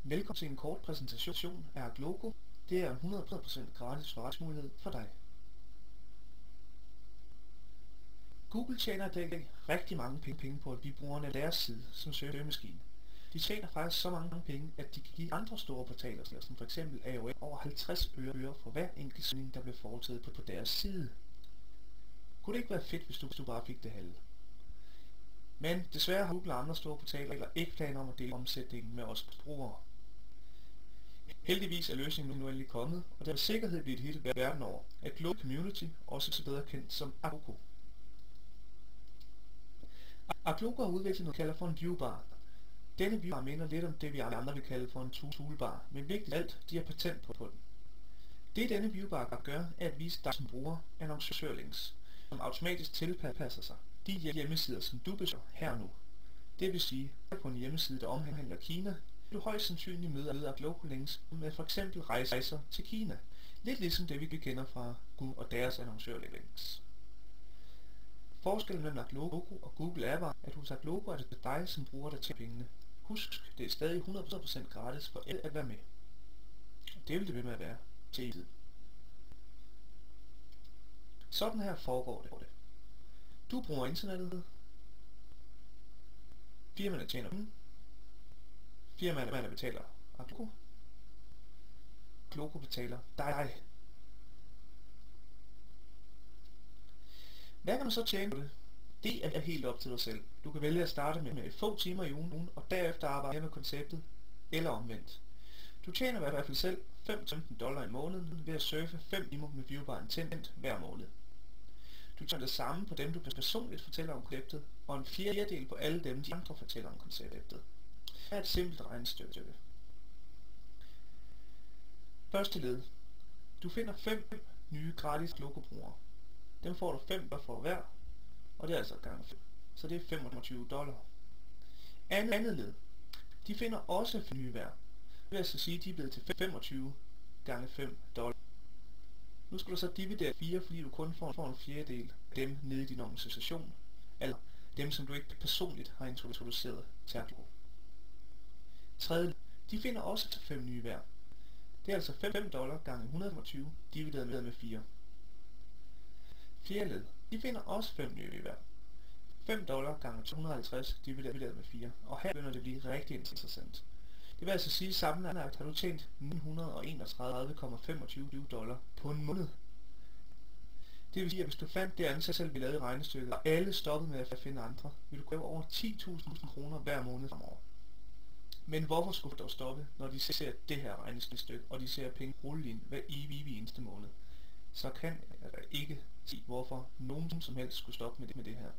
Velkommen til en kort præsentation af Agloco. Det er 100% gratis forretningsmulighed for dig. Google tjener i dag rigtig mange penge på, at vi brugerne deres side som søgemaskine. De tjener faktisk så mange penge, at de kan give andre store portaler, som f.eks. AOL, over 50 øre for hver enkelt søgning, der bliver foretaget på deres side. Kunne det ikke være fedt, hvis du bare fik det halve? Men desværre har Google og andre store portaler ikke planer om at dele omsætningen med os brugere. Heldigvis er løsningen nu endelig kommet, og der vil sikkerhed blive et hit verden over. Agloco Community, også bedre kendt som Agloco. Agloco har udviklet noget, kalder for en viewbar. Denne viewbar minder lidt om det, vi andre vil kalde for en toolbar, men vigtigt alt, de har patent på den. Det denne viewbar gør, er at vise dig som bruger annoncørlinks, som automatisk tilpasser sig de hjemmesider, som du besøger her nu. Det vil sige, at på en hjemmeside, der omhandler Kina, vil du højst sandsynligt møde Agloco-links med f.eks. rejser til Kina. Lidt ligesom det, vi kender fra Google og deres annoncørlinks. Forskellen mellem Agloco og Google er bare, at hos Agloco er det dig, som bruger der til pengene. Husk, det er stadig 100% gratis for alle at være med. Det vil det ved med at være til tid. Sådan her foregår det. Du bruger internettet. Firmaerne tjener penge. Firmaerne betaler Agloco. Agloco betaler dig. Hvad kan man så tjene på det? Det er helt op til dig selv. Du kan vælge at starte med få timer i ugen, og derefter arbejde med konceptet, eller omvendt. Du tjener i hvert fald selv $5-15 i måneden ved at surfe 5 timer med viewbaren tændt hver måned. Du tjener det samme på dem, du personligt fortæller om konceptet, og en fjerdedel på alle dem, de andre fortæller om konceptet. Det er et simpelt regnestykke. Første led. Du finder 5 nye gratis Agloco-brugere. Dem får du 5 for hver, og det er altså gange 5, så det er $25. Andet led. De finder også 5 nye hver. Det vil altså sige, at de er blevet til 25 gange $5. Nu skal du så dividere 4, fordi du kun får en fjerdedel af dem nede i din organisation, eller dem, som du ikke personligt har introduceret til Agloco. Tredje. De finder også til 5 nye hver. Det er altså $5 gange 125 divideret med 4. Fjerde led. De finder også 5 nye hver. $5 gange 250 divideret med 4. Og her begynder det at blive rigtig interessant. Det vil altså sige, at sammenlagt har du tjent $931,25 på en måned. Det vil sige, at hvis du fandt det antal, vi lavede i regnestykket, og alle stoppede med at finde andre, vil du kræve over 10.000 kroner hver måned fremover. Men hvorfor skulle du dog stoppe, når de ser det her regnestykke, og de ser penge rulle ind hver evig eneste måned? Så kan jeg ikke sige, hvorfor nogen som helst skulle stoppe med det her.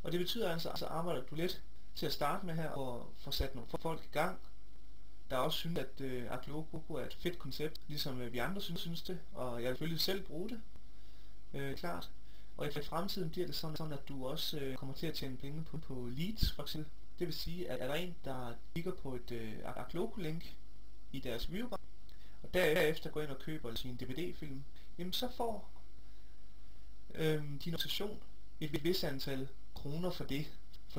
Og det betyder altså, at arbejder du lidt til at starte med her og få sat nogle folk i gang, der også synes, at Agloco er et fedt koncept, ligesom vi andre synes det, og jeg vil selvfølgelig selv bruge det, klart. Og i fremtiden bliver det sådan, at du også kommer til at tjene penge på leads, for eksempel. Det vil sige, at er der en, der kigger på et Agloco-link i deres viewbar, og derefter går ind og køber sin DVD-film, jamen så får din organisation et vis antal kroner for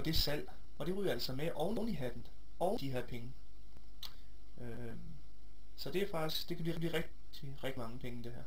det salg, og det ryger altså med oven i hatten, og de her penge. Så det er faktisk, det kan blive rigtig mange penge det her.